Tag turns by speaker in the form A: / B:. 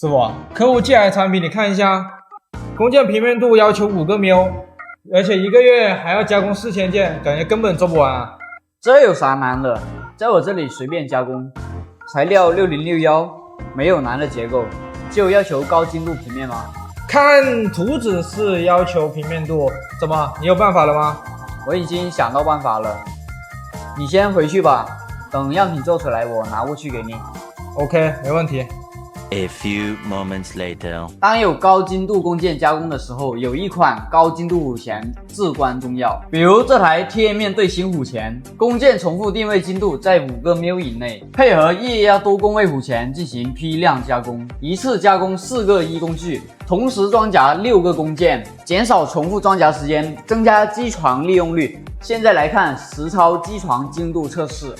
A: 师傅，客户寄来的产品你看一下，工件平面度要求5个喵，而且1个月还要加工4000件，感觉根本做不完啊。
B: 这有啥难的？在我这里随便加工，材料6061，没有难的结构，就要求高精度平面吗？
A: 看图纸是要求平面度，怎么你有办法了吗？
B: 我已经想到办法了，你先回去吧，等样品做出来我拿过去给你。
A: OK， 没问题。
C: A few moments later，
B: 当有高精度工件加工的时候，有一款高精度虎钳至关重要。比如这台贴面对星虎钳，工件重复定位精度在5个喵以内，配合液压多工位虎钳进行批量加工，一次加工4个一工序，同时装夹6个工件，减少重复装夹时间，增加机床利用率。现在来看实操机床精度测试。